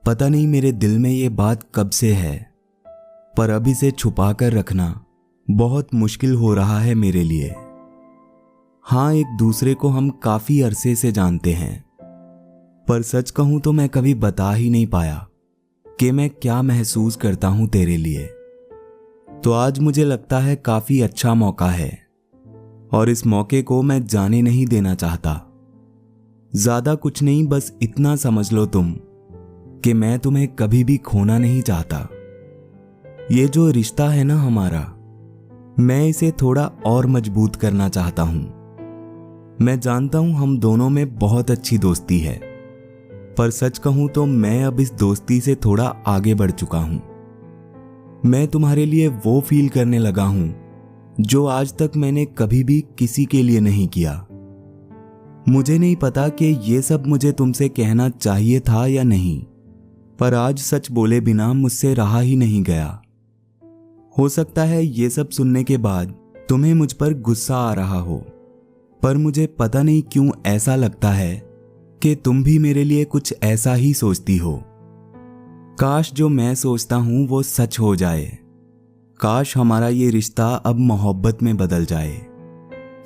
पता नहीं मेरे दिल में ये बात कब से है, पर अब इसे छुपा कर रखना बहुत मुश्किल हो रहा है मेरे लिए। हाँ, एक दूसरे को हम काफी अरसे से जानते हैं, पर सच कहूं तो मैं कभी बता ही नहीं पाया कि मैं क्या महसूस करता हूं तेरे लिए। तो आज मुझे लगता है काफी अच्छा मौका है और इस मौके को मैं जाने नहीं देना चाहता। ज्यादा कुछ नहीं, बस इतना समझ लो तुम कि मैं तुम्हें कभी भी खोना नहीं चाहता। ये जो रिश्ता है ना हमारा, मैं इसे थोड़ा और मजबूत करना चाहता हूं। मैं जानता हूं हम दोनों में बहुत अच्छी दोस्ती है, पर सच कहूं तो मैं अब इस दोस्ती से थोड़ा आगे बढ़ चुका हूं। मैं तुम्हारे लिए वो फील करने लगा हूं जो आज तक मैंने कभी भी किसी के लिए नहीं किया। मुझे नहीं पता कि ये सब मुझे तुमसे कहना चाहिए था या नहीं, पर आज सच बोले बिना मुझसे रहा ही नहीं गया। हो सकता है ये सब सुनने के बाद तुम्हें मुझ पर गुस्सा आ रहा हो, पर मुझे पता नहीं क्यों ऐसा लगता है कि तुम भी मेरे लिए कुछ ऐसा ही सोचती हो। काश जो मैं सोचता हूं वो सच हो जाए। काश हमारा ये रिश्ता अब मोहब्बत में बदल जाए,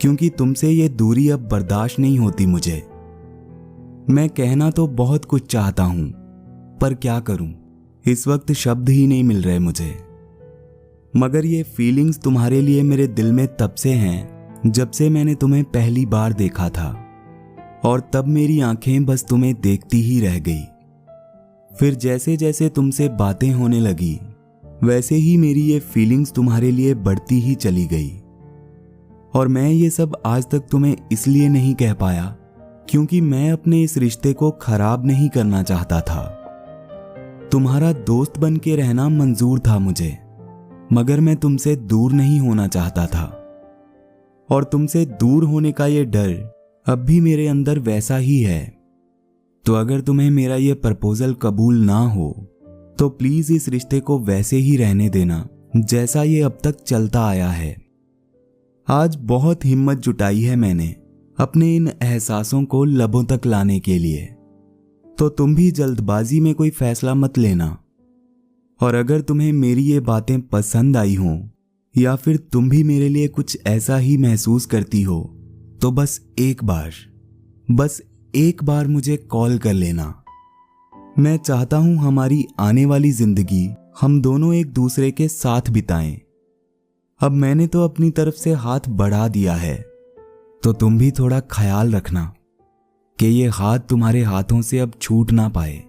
क्योंकि तुमसे ये दूरी अब बर्दाश्त नहीं होती मुझे। मैं कहना तो बहुत कुछ चाहता हूं, पर क्या करूं, इस वक्त शब्द ही नहीं मिल रहे मुझे। मगर ये फीलिंग्स तुम्हारे लिए मेरे दिल में तब से हैं जब से मैंने तुम्हें पहली बार देखा था, और तब मेरी आंखें बस तुम्हें देखती ही रह गई। फिर जैसे जैसे तुमसे बातें होने लगी, वैसे ही मेरी ये फीलिंग्स तुम्हारे लिए बढ़ती ही चली गई। और मैं ये सब आज तक तुम्हें इसलिए नहीं कह पाया क्योंकि मैं अपने इस रिश्ते को खराब नहीं करना चाहता था। तुम्हारा दोस्त बन के रहना मंजूर था मुझे, मगर मैं तुमसे दूर नहीं होना चाहता था। और तुमसे दूर होने का ये डर अब भी मेरे अंदर वैसा ही है। तो अगर तुम्हें मेरा ये प्रपोजल कबूल ना हो तो प्लीज इस रिश्ते को वैसे ही रहने देना जैसा ये अब तक चलता आया है। आज बहुत हिम्मत जुटाई है मैंने अपने इन एहसासों को लबों तक लाने के लिए, तो तुम भी जल्दबाजी में कोई फैसला मत लेना। और अगर तुम्हें मेरी ये बातें पसंद आई हों या फिर तुम भी मेरे लिए कुछ ऐसा ही महसूस करती हो, तो बस एक बार मुझे कॉल कर लेना। मैं चाहता हूं हमारी आने वाली जिंदगी हम दोनों एक दूसरे के साथ बिताएं। अब मैंने तो अपनी तरफ से हाथ बढ़ा दिया है, तो तुम भी थोड़ा ख्याल रखना कि ये हाथ तुम्हारे हाथों से अब छूट ना पाए।